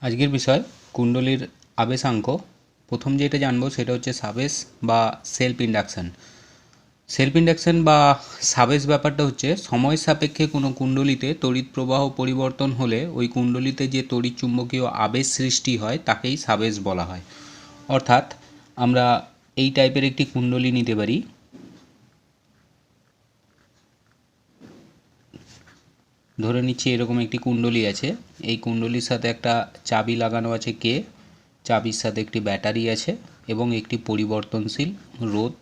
আজকের বিষয় কুণ্ডলীর আবেশাঙ্ক। প্রথম যেটা জানবো সেটা হচ্ছে সাবেশ বা সেলফ ইন্ডাকশন। সেলফ ইন্ডাকশন বা সাবেশ ব্যাপারটা হচ্ছে সময় সাপেক্ষে কোনো কুণ্ডলীতে তড়িৎ প্রবাহ পরিবর্তন হলে ওই কুণ্ডলীতে যে তড়িৎ চুম্বকীয় আবেশ সৃষ্টি হয় তাকেই সাবেশ বলা হয়। অর্থাৎ আমরা এই টাইপের একটি কুণ্ডলী নিতে পারি। ধরে নিচ্ছি এরকম একটি কুণ্ডলী আছে, এই কুণ্ডলীর সাথে একটা চাবি লাগানো আছে কে, চাবির সাথে একটি ব্যাটারি আছে এবং একটি পরিবর্তনশীল রোধ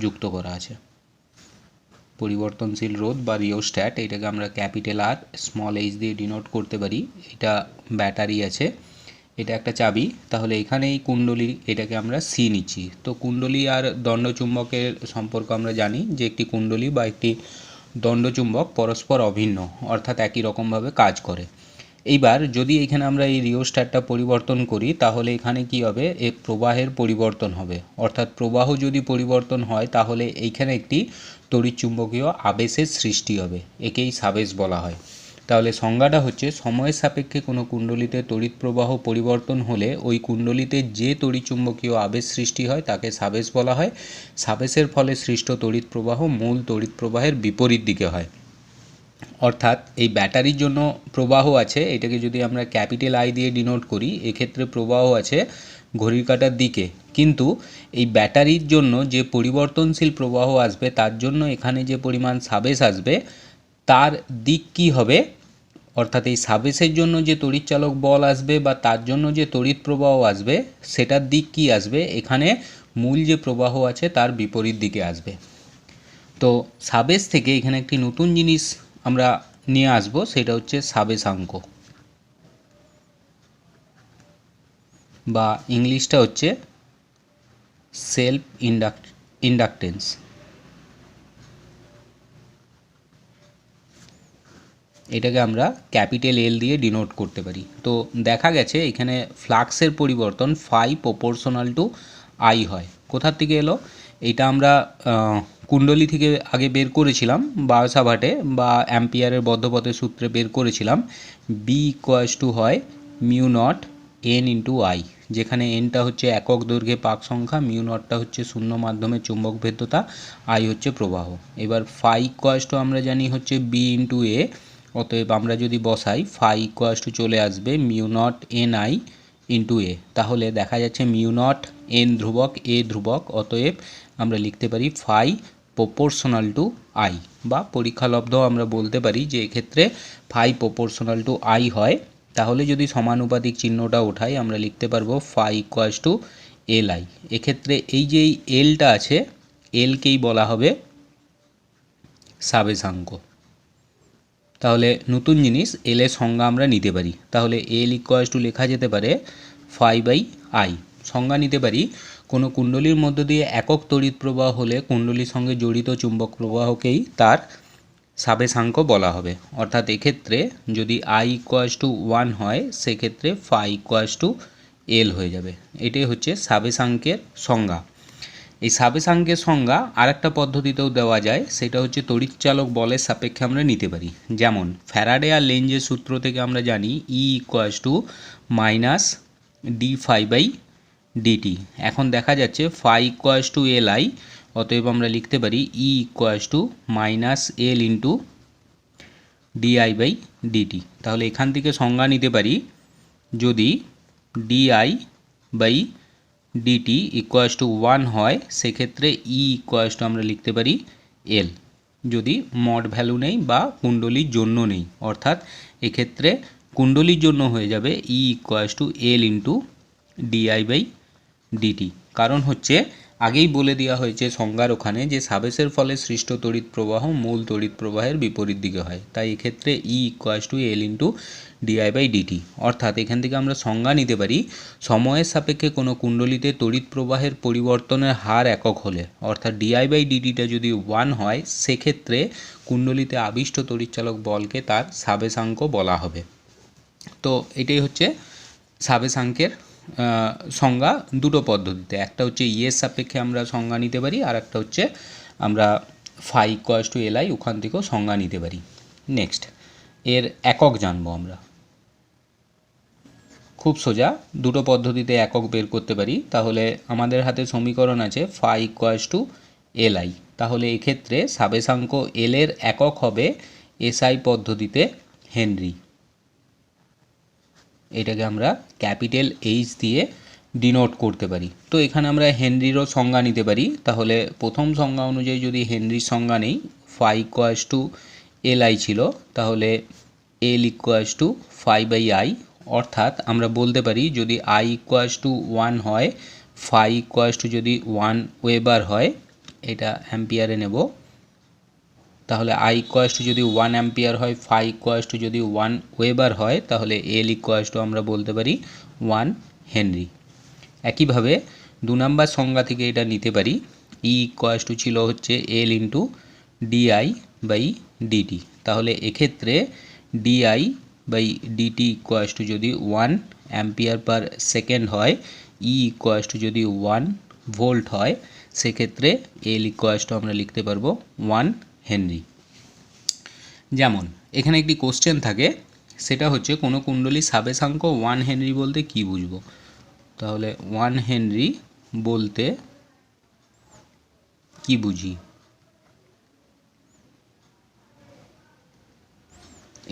যুক্ত করা আছে। পরিবর্তনশীল রোধ বা রিওস্ট্যাট, এটাকে আমরা ক্যাপিটাল আর স্মল এইচ দিয়ে ডিনোট করতে পারি। এটা ব্যাটারি আছে, এটা একটা চাবি। তাহলে এখানে এই কুণ্ডলী, এটাকে আমরা সি নিচ্ছি। তো কুণ্ডলী আর দণ্ডচুম্বকের সম্পর্ক আমরা জানি যে একটি কুণ্ডলী বা একটি দণ্ডচুম্বক পরস্পর অভিন্ন, অর্থাৎ একই রকমভাবে কাজ করে। এইবার যদি এখানে আমরা এই রিওস্ট্যাটটা পরিবর্তন করি তাহলে এখানে কি হবে, এর প্রবাহের পরিবর্তন হবে। অর্থাৎ প্রবাহ যদি পরিবর্তন হয় তাহলে এইখানে একটি তড়িৎচুম্বকীয় আবেশের সৃষ্টি হবে, একেই সাবেশ বলা হয়। তাহলে সংজ্ঞাটা হচ্ছে সময়ের সাপেক্ষে কোনো কুণ্ডলীতে তড়িৎ প্রবাহ পরিবর্তন হলে ওই কুণ্ডলীতে যে তড়িৎচুম্বকীয় আবেশ সৃষ্টি হয় তাকে সাবেশ বলা হয়। সাবেশের ফলে সৃষ্ট তড়িৎ প্রবাহ মূল তড়িৎ প্রবাহের বিপরীত দিকে হয়। অর্থাৎ এই ব্যাটারির জন্য প্রবাহ আছে, এটাকে যদি আমরা ক্যাপিটাল আই দিয়ে ডিনোট করি, এক্ষেত্রে প্রবাহ আছে ঘড়ির কাঁটার দিকে। কিন্তু এই ব্যাটারির জন্য যে পরিবর্তনশীল প্রবাহ আসবে তার জন্য এখানে যে পরিমাণ সাবেশ আসবে তার দিক কি হবে, অর্থাৎ এই সাবেশের জন্য যে তড়িৎচালক বল আসবে বা তার জন্য যে তড়িৎ প্রবাহ আসবে সেটার দিক কি আসবে, এখানে মূল যে প্রবাহ আছে তার বিপরীত দিকে আসবে। তো সাবেশ থেকে এখানে একটি নতুন জিনিস আমরা নিয়ে আসব, সেটা হচ্ছে সাবেশাঙ্ক বা ইংলিশটা হচ্ছে সেলফ ইন্ডাকটেন্স। এটাকে আমরা ক্যাপিটাল এল দিয়ে ডিনোট করতে পারি। তো দেখা গেছে এখানে ফ্লাক্সের পরিবর্তন ফাই প্রপোর্শনাল টু আই হয়। কোথার থেকে এলো, এইটা আমরা কুণ্ডলী থেকে আগে বের করেছিলাম বায়োসাভার্টে বা অ্যাম্পিয়ারের বদ্ধপথের সূত্রে বের করেছিলাম। বি ইকুয়ালস টু হয় mu naught N into I, যেখানে এনটা হচ্ছে একক দৈর্ঘ্যে পাক সংখ্যা, মিউ নটটা হচ্ছে শূন্য মাধ্যমে চুম্বক ভেদ্যতা, আই হচ্ছে প্রবাহ। এবার ফাই ইকুয়ালস টু আমরা জানি হচ্ছে বি ইন্টু এ, অতএব আমরা যদি বসাই ফাই ইকুয়ালস টু চলে আসবে mu naught N I into A. তাহলে দেখা যাচ্ছে মিউ নট এন ধ্রুবক, এ ধ্রুবক, অতএব আমরা লিখতে পারি ফাই প্রপোর্শনাল টু আই, বা পরীক্ষালব্ধ আমরা বলতে পারি যে এক্ষেত্রে ফাই প্রপোর্শনাল টু আই হয়। তাহলে যদি সমানুপাতিক চিহ্নটা ওঠাই আমরা লিখতে পারবো phi equals to L I. এক্ষেত্রে এই যে এই এলটা আছে, এলকেই বলা হবে সাবেশাঙ্ক। তাহলে নতুন জিনিস, এল এর সংজ্ঞা আমরা নিতে পারি। তাহলে এল ইকুয়ালস টু লেখা যেতে পারে ফাই বাই আই। সংজ্ঞা নিতে পারি, কোনো কুণ্ডলীর মধ্য দিয়ে একক তড়িৎ প্রবাহ হলে কুণ্ডলীর সঙ্গে জড়িত চুম্বক প্রবাহকেই তার সাবেশাঙ্ক বলা হবে। অর্থাৎ এক্ষেত্রে যদি আই ইকুয়ালস টু 1 হয় সেক্ষেত্রে ফাই ইকুয়ালস টু এল হয়ে যাবে। এটাই হচ্ছে সাবেশাঙ্কের সংজ্ঞা। এই সাবেশাঙ্কের সংজ্ঞা আরেকটা পদ্ধতিতেও দেওয়া যায়, সেটা হচ্ছে তড়িৎচালক বলের সাপেক্ষে আমরা নিতে পারি। যেমন ফ্যারাডে আর লেঞ্জের সূত্র থেকে আমরা জানি E equals to minus D phi by DT. এখন দেখা যাচ্ছে phi equals to L I, অতএব আমরা লিখতে পারি E equals to minus L into DI by DT. তাহলে এখান থেকে সংজ্ঞা নিতে পারি, যদি DI by DT equals to 1 হয় সেক্ষেত্রে ই ইকুয়ালস টু আমরা লিখতে পারি এল, যদি মড ভ্যালু নেই বা কুণ্ডলীর জন্য নেই। অর্থাৎ এক্ষেত্রে কুণ্ডলীর জন্য হয়ে যাবে E equals to L into DI by DT. কারণ হচ্ছে আগেই বলে দেওয়া হয়েছে সংজ্ঞার ওখানে যে সাবেশের ফলে সৃষ্ট তড়িৎ প্রবাহ মূল তড়িৎ প্রবাহের বিপরীত দিকে হয়, তাই এক্ষেত্রে E equals to L into DI by DT. অর্থাৎ এখান থেকে আমরা সংজ্ঞা নিতে পারি, সময়ের সাপেক্ষে কোনো কুণ্ডলীতে তড়িৎ প্রবাহের পরিবর্তনের হার একক হলে, অর্থাৎ ডিআই বাই ডিটিটা যদি 1 হয় সেক্ষেত্রে কুণ্ডলীতে আবিষ্ট তড়িৎচালক বলকে তার সাবেশাঙ্ক বলা হবে। তো এটাই হচ্ছে সাবেশাঙ্কের সংজ্ঞা দুটো পদ্ধতিতে, একটা হচ্ছে ইয়ের সাপেক্ষে আমরা সংজ্ঞা নিতে পারি, আর একটা হচ্ছে আমরা phi equals to L I ওখান থেকেও সংজ্ঞা নিতে পারি। নেক্সট এর একক জানবো আমরা। খুব সোজা, দুটো পদ্ধতিতে একক বের করতে পারি। তাহলে আমাদের হাতে সমীকরণ আছে phi equals to L I. তাহলে এক্ষেত্রে সাবেশাঙ্ক এল এর একক হবে এসআই পদ্ধতিতে হেনরি। এটাকে আমরা ক্যাপিটাল এইচ দিয়ে ডিনোট করতে পারি। তো এখানে আমরা হেনরিরও সংজ্ঞা নিতে পারি। তাহলে প্রথম সংজ্ঞা অনুযায়ী যদি হেনরির সংজ্ঞা নেই, phi equals to L I ছিল, তাহলে L equals to phi by I. অর্থাৎ আমরা বলতে পারি যদি আই ইকুয়ালস টু 1 হয়, ফাই ইকুয়ালস টু যদি 1 ওয়েবার হয়, এটা অ্যাম্পিয়ারে নেব, তাহলে আই ইকুয়ালস টু যদি 1 অ্যাম্পিয়ার হয়, ফাই ইকুয়ালস টু যদি 1 ওয়েবার হয়, তাহলে এল ইকুয়ালস টু আমরা বলতে পারি 1 হেনরি। একইভাবে 2 নম্বর সংজ্ঞা থেকে এটা নিতে পারি, ই ইকুয়ালস টু ছিল হচ্ছে L into DI by DT. তাহলে এক্ষেত্রে DI by DT equals to যদি 1 অ্যাম্পিয়ার পার সেকেন্ড হয়, ই ইকুয়ালস টু যদি 1 ভোল্ট হয়, সেক্ষেত্রে এল ইকুয়ালস টু আমরা লিখতে পারবো 1 হেনরি। যেমন এখানে একটি কোশ্চেন থাকে, সেটা হচ্ছে কোনো কুণ্ডলী সাবেশাঙ্ক 1 হেনরি বলতে কি বুঝবো। তাহলে 1 হেনরি বলতে কি বুঝি,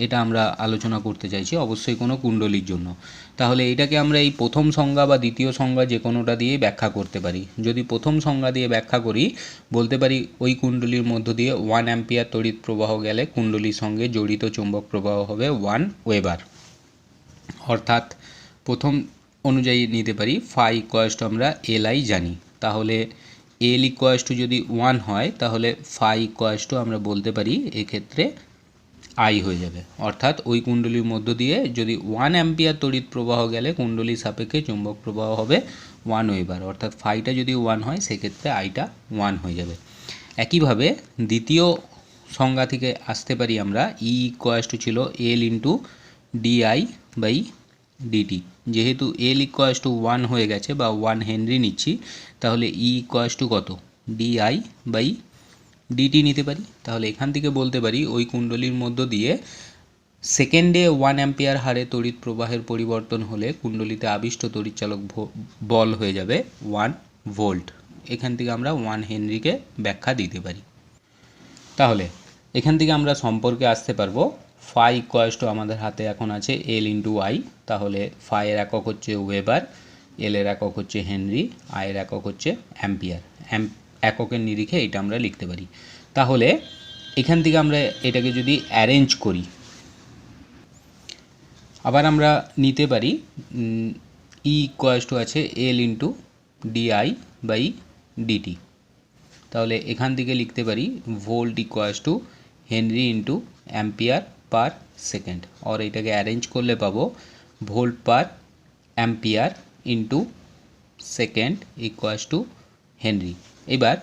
এটা আমরা আলোচনা করতে চাইছি অবশ্যই কোনো কুণ্ডলীর জন্য। তাহলে এটাকে আমরা এই প্রথম সংজ্ঞা বা দ্বিতীয় সংজ্ঞা যে কোনোটা দিয়ে ব্যাখ্যা করতে পারি। যদি প্রথম সংজ্ঞা দিয়ে ব্যাখ্যা করি, বলতে পারি ওই কুণ্ডলীর মধ্য দিয়ে 1 অ্যাম্পিয়ার তড়িৎ প্রবাহ গেলে কুণ্ডলীর সঙ্গে জড়িত চৌম্বক প্রবাহ হবে 1 ওয়েবার। অর্থাৎ প্রথম অনুযায়ী নিতে পারি ফাই ইকুয়ালস টু আমরা এল আই জানি, তাহলে এল ইকুয়ালস টু যদি 1 হয়, তাহলে ফাই ইকুয়ালস টু আমরা বলতে পারি এক্ষেত্রে আই হয়ে যাবে। অর্থাৎ ওই কুণ্ডলীর মধ্য দিয়ে যদি 1 অ্যাম্পিয়ার তড়িৎ প্রবাহ গেলে কুণ্ডলীর সাপেক্ষে চুম্বক প্রবাহ হবে 1 ওয়েবার। অর্থাৎ ফাইটা যদি 1 হয়, সেক্ষেত্রে আইটা 1 হয়ে যাবে। একইভাবে দ্বিতীয় সংজ্ঞা থেকে আসতে পারি আমরা, ই ইকুয়ালস টু ছিল এল ইন্টু ডিআই বাই ডিটি। যেহেতু এল ইকুয়ালস টু 1 হয়ে গেছে বা 1 হেনরি নিচ্ছি, তাহলে ই ইকুয়ালস টু কত, ডিআই বাই ডিটি নিতে পারি। তাহলে এখান থেকে বলতে পারি ওই কুণ্ডলীর মধ্য দিয়ে সেকেন্ডে 1 অ্যাম্পিয়ার হারে তড়িৎ প্রবাহের পরিবর্তন হলে কুণ্ডলীতে আবিষ্ট তড়িৎচালক বল হয়ে যাবে 1 ভোল্ট। এখান থেকে আমরা 1 হেনরিকে ব্যাখ্যা দিতে পারি। তাহলে এখান থেকে আমরা সম্পর্কে আসতে পারবো, ফাই ইকুয়ালস টু আমাদের হাতে এখন আছে এল ইন্টু আই। তাহলে ফাইয়ের একক হচ্ছে ওয়েবার, এল এর একক হচ্ছে হেনরি, আয়ের একক হচ্ছে অ্যাম্পিয়ার। এককের নিরিখে এটা আমরা লিখতে পারি। তাহলে এখান থেকে আমরা এটাকে যদি অ্যারেঞ্জ করি, আবার আমরা নিতে পারি ই ইকুয়ালস টু আছে L into DI by DT. তাহলে এখান থেকে লিখতে পারি volt equals to henry into ampere per second. আর এটাকে অ্যারেঞ্জ করলে পাবো volt per ampere into second equals to henry. এবার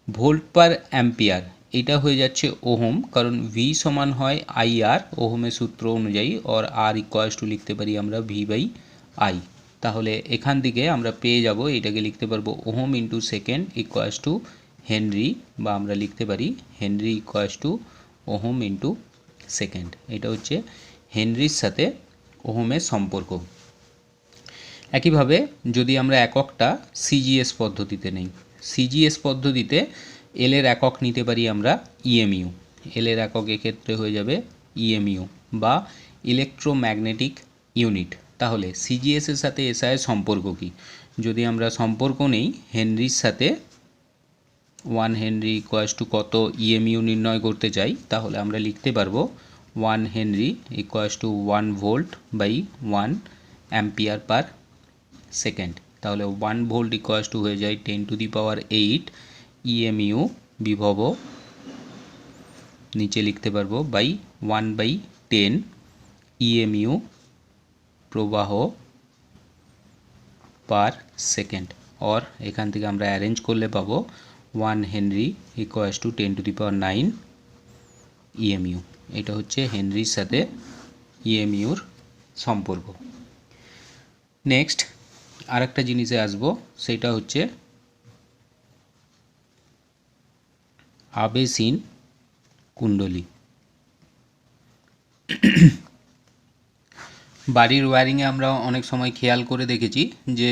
ভোল্ট পার অ্যাম্পিয়ার এটা হয়ে যাচ্ছে ওহম, কারণ ভি সমান হয় আই আর ওহমের সূত্র অনুযায়ী, আর আর ইকুয়ালস টু লিখতে পারি আমরা ভি বাই আই। তাহলে এখান থেকে আমরা পেয়ে যাব, এটাকে লিখতে পারবো ohm into second equals to Henry, বা আমরা লিখতে পারি Henry equals two ohm into second. এটা হচ্ছে হেনরির সাথে ওহমের সম্পর্ক। একইভাবে যদি আমরা এককটা সিজিএস পদ্ধতিতে নেই, সিজিএস পদ্ধতিতে এল এর একক নিতে পারি আমরা ইএমইউ। এল এর একক এক্ষেত্রে হয়ে যাবে ইএমইউ বা ইলেকট্রোম্যাগনেটিক ইউনিট। তাহলে সিজিএস এর সাথে এসআই এর সম্পর্ক কী, যদি আমরা সম্পর্ক নেই হেনরির সাথে 1 হেনরি ইকুয়ালস টু কত ইএমইউ নির্ণয় করতে চাই, তাহলে আমরা লিখতে পারবো 1 henry equals to 1 volt by 1 ampere per second. তাহলে 1 ভোল্ট ইকুয়ালস টু হয়ে যায় 10⁸ ইএমইউ বিভব, নিচে লিখতে পারবো বাই 1/10 ইএমইউ প্রবাহ পার সেকেন্ড। और এখান থেকে আমরা অ্যারেঞ্জ করলে পাবো 1 হেনরি ইকুয়ালস টু 10⁹ ইএমইউ। এটা হচ্ছে হেনরির সাথে ইএমইউর সম্পর্ক। নেক্সট আরেকটা জিনিসে আসবো, সেটা হচ্ছে আবেশহীন কুণ্ডলী। বাড়ির ওয়্যারিংয়ে আমরা অনেক সময় খেয়াল করে দেখেছি যে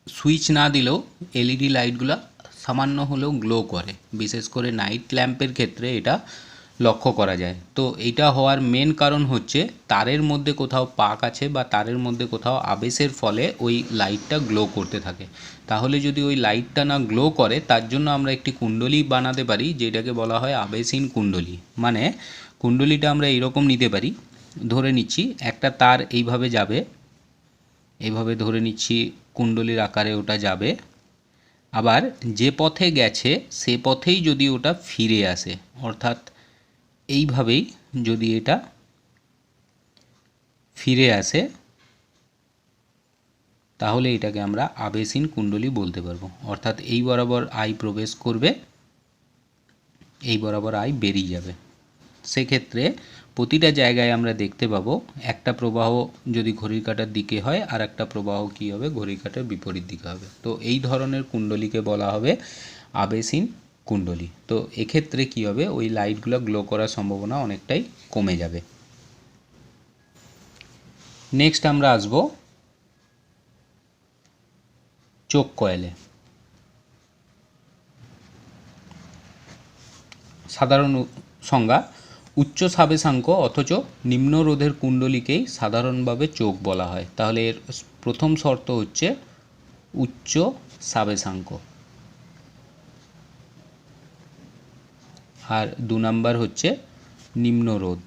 সুইচ না দিলেও এলইডি লাইটগুলো সামান্য হলেও গ্লো করে, বিশেষ করে নাইট ল্যাম্পের ক্ষেত্রে এটা লক্ষ্য করা যায়। তো এটা হওয়ার মেন কারণ হচ্ছে তারের মধ্যে কোথাও পাক আছে বা তারের মধ্যে কোথাও আবেশের ফলে ওই লাইটটা গ্লো করতে থাকে। তাহলে যদি ওই লাইটটা না গ্লো করে তার জন্য আমরা একটি কুণ্ডলী বানাতে পারি, যেটাকে বলা হয় আবেশহীন কুণ্ডলী। মানে কুণ্ডলীটা আমরা এইরকম নিতে পারি, ধরে নিচ্ছি একটা তার এইভাবে যাবে, এইভাবে ধরে নিচ্ছি কুণ্ডলীর আকারে ওটা যাবে, আবার যে পথে গেছে সে পথেই যদি ওটা ফিরে আসে, অর্থাৎ এইভাবেই যদি এটা ফিরে আসে, তাহলে এটাকে আমরা আবেশহীন কুণ্ডলী বলতে পারবো। অর্থাৎ এই বরাবর আই প্রবেশ করবে, এই বরাবর আই বেরিয়ে যাবে। সেক্ষেত্রে প্রতিটা জায়গায় আমরা দেখতে পাবো একটা প্রবাহ যদি ঘড়ির কাঁটার দিকে হয় আর একটা প্রবাহ কী হবে, ঘড়ির কাঁটার বিপরীত দিকে হবে। তো এই ধরনের কুণ্ডলীকে বলা হবে আবেশহীন কুণ্ডলী। তো এক্ষেত্রে কী হবে, ওই লাইটগুলো গ্লো করার সম্ভাবনা অনেকটাই কমে যাবে। নেক্সট আমরা আসব চোখ কয়েলে। সাধারণ সংজ্ঞা: উচ্চ সাবেশাঙ্ক অথচ নিম্ন রোধের কুণ্ডলীকেই সাধারণভাবে চোখ বলা হয়। তাহলে এর প্রথম শর্ত হচ্ছে উচ্চ সাবেশাঙ্ক, আর 2 নাম্বার হচ্ছে নিম্ন রোধ।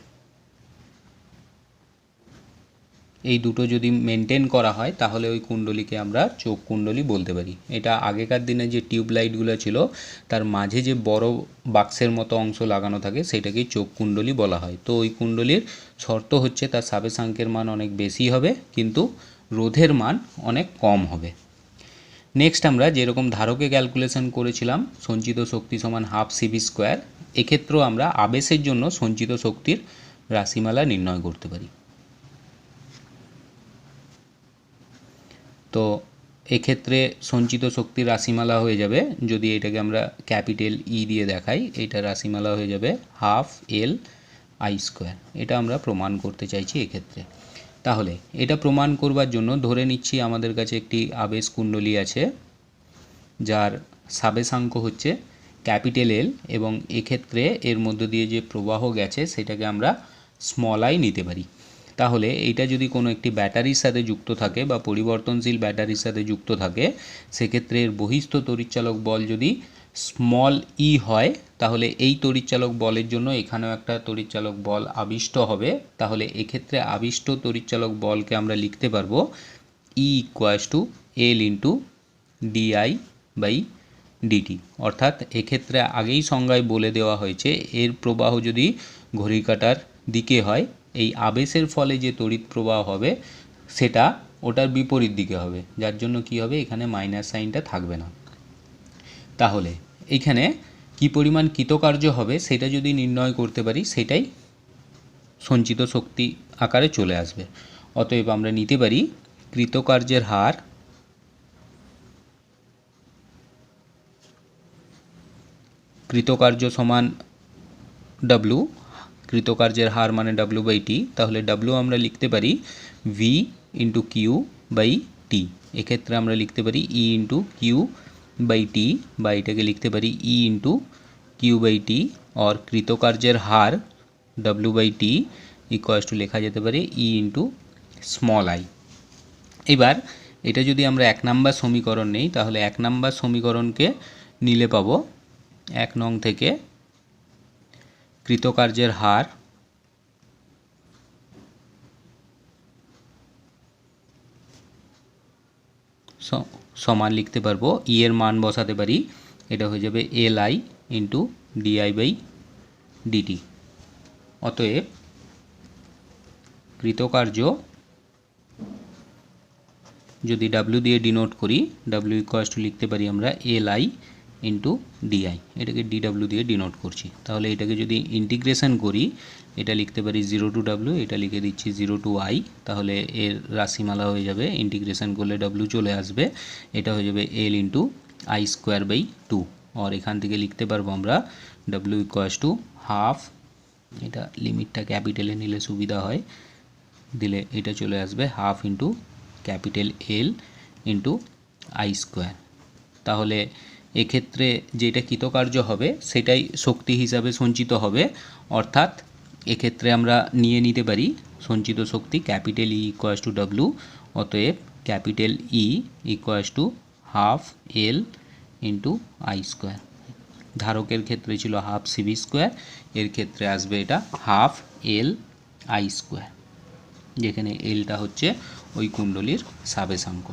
এই দুটো যদি মেনটেন করা হয় তাহলে ওই কুণ্ডলীকে আমরা চোখ কুণ্ডলী বলতে পারি। এটা আগেকার দিনে যে টিউব লাইটগুলো ছিল তার মাঝে যে বড় বাক্সের মতো অংশ লাগানো থাকে সেটাকেই চোখ কুণ্ডলী বলা হয়। তো ওই কুণ্ডলীর শর্ত হচ্ছে তার সাবেশাঙ্কের মান অনেক বেশি হবে কিন্তু রোধের মান অনেক কম হবে। নেক্সট আমরা যেরকম ধারকে ক্যালকুলেশন করেছিলাম সঞ্চিত শক্তি সমান হাফ সিভি স্কোয়ার, এক্ষেত্রেও আমরা আবেশের জন্য সঞ্চিত শক্তির রাশিমালা নির্ণয় করতে পারি। তো এক্ষেত্রে সঞ্চিত শক্তির রাশিমালা হয়ে যাবে, যদি এটাকে আমরা ক্যাপিটাল ই দিয়ে দেখাই, এটা রাশিমালা হয়ে যাবে হাফ এল আই স্কোয়ার। এটা আমরা প্রমাণ করতে চাইছি এক্ষেত্রে। তাহলে এটা প্রমাণ করবার জন্য ধরে নিচ্ছি আমাদের কাছে একটি আবেশ কুণ্ডলী আছে যার সাবেশাঙ্ক হচ্ছে ক্যাপিটাল এল, এবং এক্ষেত্রে এর মধ্য দিয়ে যে প্রবাহ গেছে সেটাকে আমরা স্মল আই নিতে পারি। তাহলে এইটা যদি কোনো একটি ব্যাটারির সাথে যুক্ত থাকে বা পরিবর্তনশীল ব্যাটারির সাথে যুক্ত থাকে, সেক্ষেত্রে এর বহিস্থ তড়িৎচালক বল যদি স্মল ই হয়, তাহলে এই তড়িৎচালক বলের জন্য এখানেও একটা তড়িৎচালক বল আবিষ্ট হবে। তাহলে এক্ষেত্রে আবিষ্ট তড়িৎচালক বলকে আমরা লিখতে পারবো E equals to L into DI by DT. অর্থাৎ এক্ষেত্রে আগেই সংজ্ঞায় বলে দেওয়া হয়েছে এর প্রবাহ যদি ঘড়ির কাঁটার দিকে হয়, এই আবেশের ফলে যে তড়িৎ প্রবাহ হবে সেটা ওটার বিপরীত দিকে হবে, যার জন্য কি হবে, এখানে মাইনাস সাইনটা থাকবে না। তাহলে এইখানে কি পরিমাণ কৃতকার্য হবে সেটা যদি নির্ণয় করতে পারি, সেটাই সঞ্চিত শক্তি আকারে চলে আসবে। অতএব আমরা নিতে পারি কৃতকার্যের হার কৃতকার্য সমান ডাব্লু, কৃতকার্যের হার মানে ডাব্লু বাই টি। তাহলে ডাব্লু আমরা লিখতে পারি V into Q by T. এক্ষেত্রে আমরা লিখতে পারি E into Q by T, বা এটাকে লিখতে পারি E into Q by T, और কৃতকার্যের হার W by T equals to লেখা যেতে পারে ই ইন্টু স্মল আই। এবার এটা যদি আমরা 1 নম্বর সমীকরণ নেই, তাহলে 1 নম্বর সমীকরণকে নিলে পাবো 1 নং থেকে কৃতকার্যের হার সমান লিখতে পারবো ই এর মান বসাতে পারি, এটা হয়ে যাবে L I into DI by DT. অতএব কৃতকার্য যদি ডাব্লিউ দিয়ে ডিনোট করি, ডাব্লিউ ইকুয়ালস টু লিখতে পারি আমরা এল আই ইন্টু ডিআই, এটাকে ডিডাব্লিউ দিয়ে ডিনোট করছি। তাহলে এটাকে যদি ইন্টিগ্রেশন করি, এটা লিখতে পারি 0 টু ডাব্লিউ, এটা লিখে দিচ্ছি 0 টু আই। তাহলে এর রাশিমালা হয়ে যাবে, ইন্টিগ্রেশন করলে ডাব্লিউ চলে আসবে, এটা হয়ে যাবে এল ইন্টু আই স্কোয়ার বাই 2। আর এখান থেকে লিখতে পারবো আমরা ডাব্লিউ ইকুয়ালস টু হাফ, এটা লিমিটটা ক্যাপিটালে নিলে সুবিধা হয়, দিলে এটা চলে আসবে half into capital L into I square. তাহলে এক্ষেত্রে যেটা কৃতকার্য হবে সেটাই শক্তি হিসাবে সঞ্চিত হবে, অর্থাৎ এক্ষেত্রে আমরা নিয়ে নিতে পারি সঞ্চিত শক্তি capital E equals to W, অতএব capital E equals to half L into I square. ধারকের ক্ষেত্রে ছিল হাফ সিভি স্কোয়ার, এর ক্ষেত্রে আসবে এটা হাফ এল আই স্কোয়ার, যেখানে এলটা হচ্ছে ওই কুণ্ডলীর সাবেশাঙ্ক।